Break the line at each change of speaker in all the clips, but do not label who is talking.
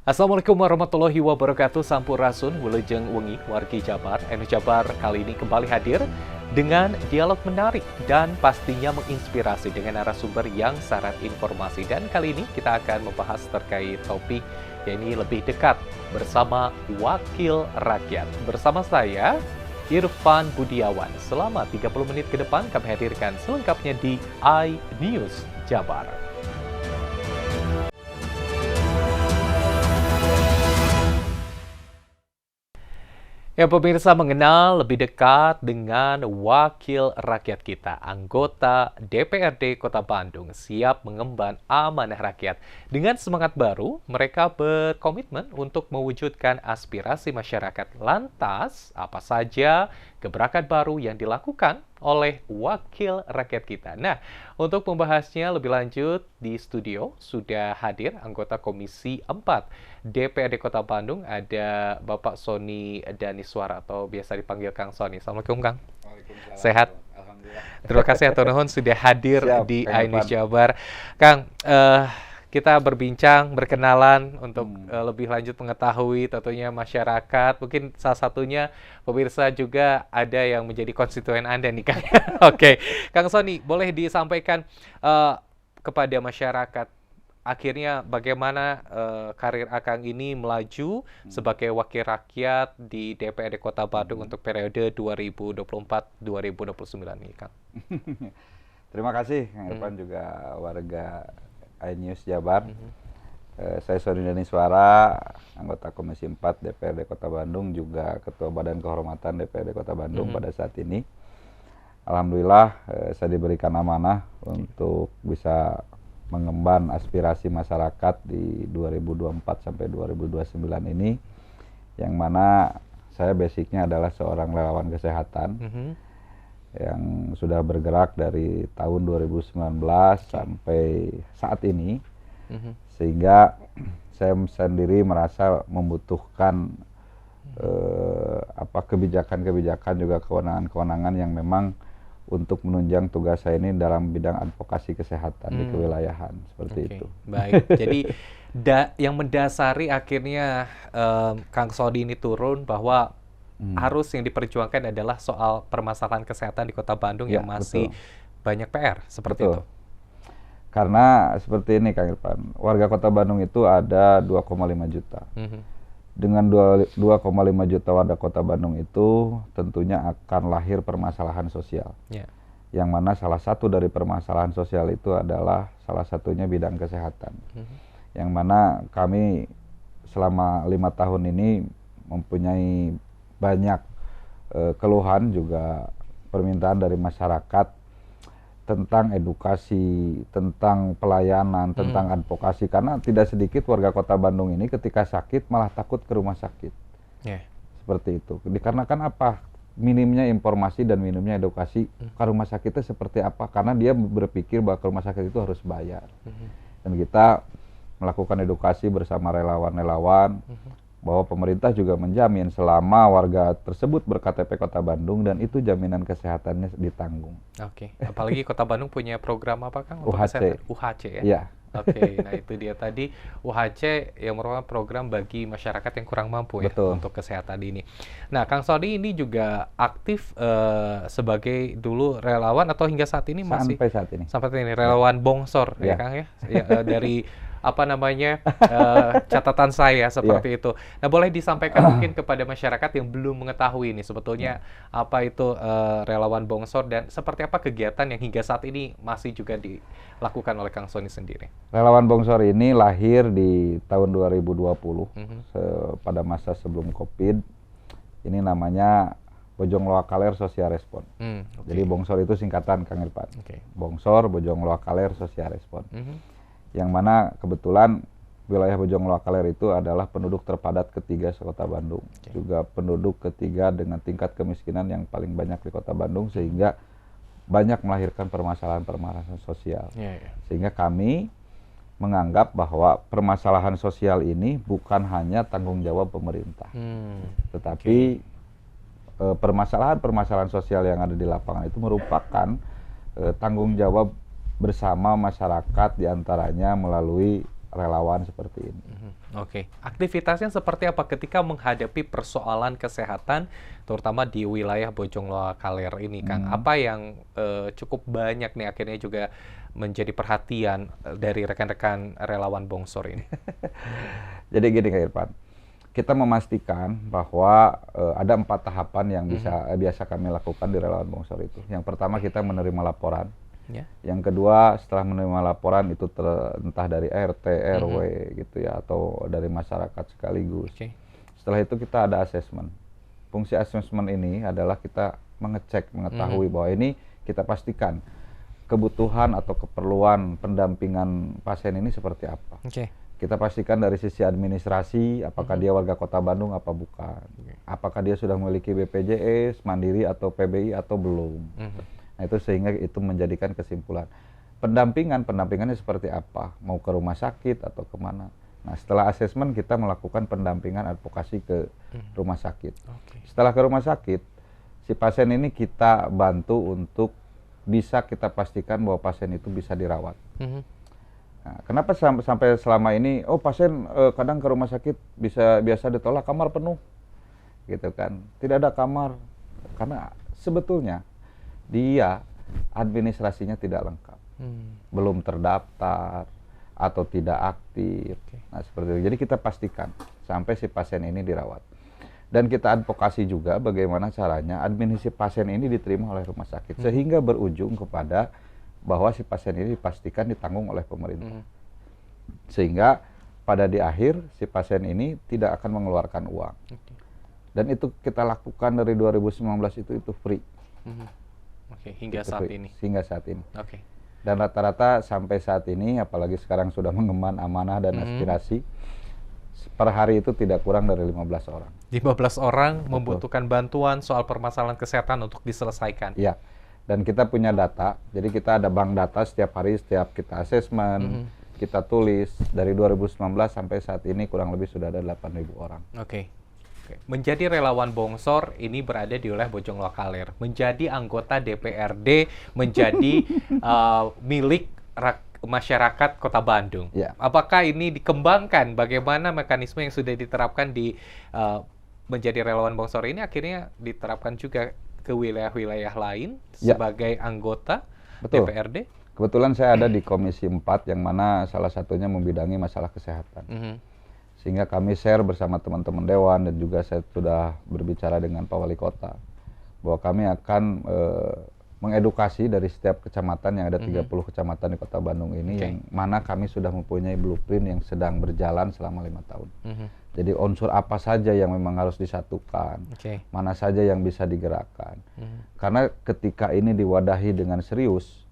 Assalamualaikum warahmatullahi wabarakatuh. Sampurasun, wilujeng wengi, wargi Jabar. Enu Jabar kali ini kembali hadir dengan dialog menarik dan pastinya menginspirasi dengan narasumber yang syarat informasi. Dan kali ini kita akan membahas terkait topik yang ini lebih dekat bersama Wakil Rakyat. Bersama saya, Irfan Budiawan. Selama 30 menit ke depan kami hadirkan selengkapnya di iNews Jabar. Ya, pemirsa, mengenal lebih dekat dengan wakil rakyat kita, anggota DPRD Kota Bandung, siap mengemban amanah rakyat. Dengan semangat baru, mereka berkomitmen untuk mewujudkan aspirasi masyarakat. Lantas, apa saja gebrakan baru yang dilakukan oleh wakil rakyat kita? Nah, untuk membahasnya lebih lanjut, di studio sudah hadir anggota Komisi 4 DPRD Kota Bandung, ada Bapak Sony Daniswara atau biasa dipanggil Kang Sony. Assalamualaikum, Kang.
Waalaikumsalam.
Sehat?
Alhamdulillah.
Terima kasih atur nuhun sudah hadir
Siap,
di
Kang
iNews
Irfan.
Jabar. Kang, kita berbincang, berkenalan untuk lebih lanjut mengetahui tentunya masyarakat. Mungkin salah satunya pemirsa juga ada yang menjadi konstituen Anda nih, Kang. Oke, Kang Sony, boleh disampaikan kepada masyarakat akhirnya bagaimana karir Akang ini melaju sebagai wakil rakyat di DPRD Kota Bandung untuk periode 2024-2029 ini, Kang.
Terima kasih Kang Irfan, juga warga iNews Jabar. Saya Sony Daniswara, anggota Komisi 4 DPRD Kota Bandung, juga Ketua Badan Kehormatan DPRD Kota Bandung pada saat ini. Alhamdulillah saya diberikan amanah untuk bisa mengemban aspirasi masyarakat di 2024 sampai 2029 ini, yang mana saya basicnya adalah seorang relawan kesehatan yang sudah bergerak dari tahun 2019 sampai saat ini, sehingga saya sendiri merasa membutuhkan kebijakan-kebijakan, juga kewenangan-kewenangan yang memang untuk menunjang tugas saya ini dalam bidang advokasi kesehatan di kewilayahan, seperti itu.
Baik, jadi yang mendasari akhirnya Kang Sony ini turun bahwa harus yang diperjuangkan adalah soal permasalahan kesehatan di Kota Bandung yang masih banyak PR, seperti itu.
Karena seperti ini Kang Irfan, warga Kota Bandung itu ada 2,5 juta. Dengan 2,5 juta warga Kota Bandung itu tentunya akan lahir permasalahan sosial. Yang mana salah satu dari permasalahan sosial itu adalah salah satunya bidang kesehatan. Yang mana kami selama 5 tahun ini mempunyai banyak keluhan, juga permintaan dari masyarakat tentang edukasi, tentang pelayanan, tentang advokasi. Karena tidak sedikit warga Kota Bandung ini ketika sakit malah takut ke rumah sakit. Seperti itu. Dikarenakan apa? Minimnya informasi dan minimnya edukasi ke rumah sakitnya seperti apa. Karena dia berpikir bahwa ke rumah sakit itu harus bayar. Dan kita melakukan edukasi bersama relawan-relawan, bahwa pemerintah juga menjamin selama warga tersebut berKTP Kota Bandung dan itu jaminan kesehatannya ditanggung.
Oke, apalagi Kota Bandung punya program apa, Kang? Untuk
UHC.
kesehatan? UHC ya?
Iya.
Oke, nah itu dia tadi UHC yang merupakan program bagi masyarakat yang kurang mampu ya.
Betul.
Untuk kesehatan ini. Nah, Kang Sony ini juga aktif sebagai dulu relawan atau hingga saat ini masih?
Sampai saat ini.
Sampai saat ini relawan bongsor ya, Kang ya? Dari catatan saya seperti itu. Nah, boleh disampaikan mungkin kepada masyarakat yang belum mengetahui ini sebetulnya apa itu relawan bongsor dan seperti apa kegiatan yang hingga saat ini masih juga dilakukan oleh Kang Sony sendiri.
Relawan bongsor ini lahir di tahun 2020 pada masa sebelum Covid. Ini namanya Bojong Loa Kaler Sosial Respon. Jadi bongsor itu singkatan Kang Irfan. Bongsor Bojong Loa Kaler Sosial Respon. Yang mana kebetulan wilayah Bojong Loa Kaler itu adalah penduduk terpadat ketiga Kota Bandung. Juga penduduk ketiga dengan tingkat kemiskinan yang paling banyak di Kota Bandung, sehingga banyak melahirkan permasalahan-permasalahan sosial. Sehingga kami menganggap bahwa permasalahan sosial ini bukan hanya tanggung jawab pemerintah. Tetapi permasalahan-permasalahan sosial yang ada di lapangan itu merupakan tanggung jawab bersama masyarakat, diantaranya melalui relawan seperti ini.
Oke, aktivitasnya seperti apa ketika menghadapi persoalan kesehatan, terutama di wilayah Bojongloa Kaler ini, Kang?
Hmm.
Apa yang cukup banyak nih akhirnya juga menjadi perhatian dari rekan-rekan relawan Bongsor ini?
Jadi gini Kak Irfan, kita memastikan bahwa ada 4 tahapan yang biasa kami lakukan di relawan Bongsor itu. Yang pertama kita menerima laporan.
Ya.
Yang kedua setelah menerima laporan itu entah dari RT, RW gitu ya, atau dari masyarakat sekaligus.
Oke.
Setelah itu kita ada asesmen. Fungsi asesmen ini adalah kita mengetahui bahwa ini kita pastikan kebutuhan atau keperluan pendampingan pasien ini seperti apa.
Oke.
Kita pastikan dari sisi administrasi, apakah dia warga Kota Bandung apa bukan. Apakah dia sudah memiliki BPJS, Mandiri atau PBI atau belum. Nah itu sehingga itu menjadikan kesimpulan. Pendampingannya seperti apa? Mau ke rumah sakit atau kemana? Nah setelah asesmen kita melakukan pendampingan advokasi ke rumah sakit. Setelah ke rumah sakit, si pasien ini kita bantu untuk bisa kita pastikan bahwa pasien itu bisa dirawat. Nah, kenapa sampai selama ini, pasien kadang ke rumah sakit biasa ditolak kamar penuh, gitu kan? Tidak ada kamar, karena sebetulnya dia administrasinya tidak lengkap, belum terdaftar atau tidak aktif. Nah seperti itu. Jadi kita pastikan sampai si pasien ini dirawat. Dan kita advokasi juga bagaimana caranya administrasi pasien ini diterima oleh rumah sakit, sehingga berujung kepada bahwa si pasien ini dipastikan ditanggung oleh pemerintah. Sehingga pada di akhir si pasien ini tidak akan mengeluarkan uang. Dan itu kita lakukan dari 2019 itu free.
Hingga saat ini.
Hingga saat ini. Dan rata-rata sampai saat ini, apalagi sekarang sudah mengemban amanah dan aspirasi, per hari itu tidak kurang dari 15 orang.
15 orang membutuhkan bantuan soal permasalahan kesehatan untuk diselesaikan.
Iya. Dan kita punya data, jadi kita ada bank data setiap hari, setiap kita asesmen, kita tulis, dari 2019 sampai saat ini kurang lebih sudah ada 8.000 orang.
Menjadi relawan Bongsor ini berada di wilayah Bojongloa Kaler, menjadi anggota DPRD, menjadi milik masyarakat Kota Bandung. Apakah ini dikembangkan? Bagaimana mekanisme yang sudah diterapkan di menjadi relawan Bongsor ini akhirnya diterapkan juga ke wilayah-wilayah lain sebagai anggota DPRD?
Kebetulan saya ada di Komisi 4 yang mana salah satunya membidangi masalah kesehatan. Sehingga kami share bersama teman-teman Dewan dan juga saya sudah berbicara dengan Pak Wali Kota bahwa kami akan mengedukasi dari setiap kecamatan yang ada 30 kecamatan di Kota Bandung ini yang mana kami sudah mempunyai blueprint yang sedang berjalan selama 5 tahun. Jadi unsur apa saja yang memang harus disatukan, mana saja yang bisa digerakkan. Karena ketika ini diwadahi dengan serius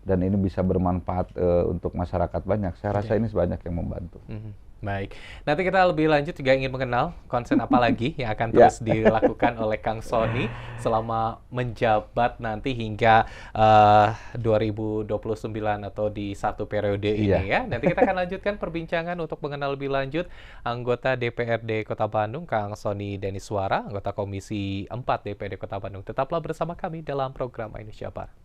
dan ini bisa bermanfaat untuk masyarakat banyak, saya rasa ini banyak yang membantu.
Baik, nanti kita lebih lanjut juga ingin mengenal konsen apa lagi yang akan terus dilakukan oleh Kang Sony selama menjabat nanti hingga 2029 atau di satu periode ini ya. Nanti kita akan lanjutkan perbincangan untuk mengenal lebih lanjut anggota DPRD Kota Bandung, Kang Sony Deniswara, anggota Komisi 4 DPRD Kota Bandung. Tetaplah bersama kami dalam program Indonesia Barat.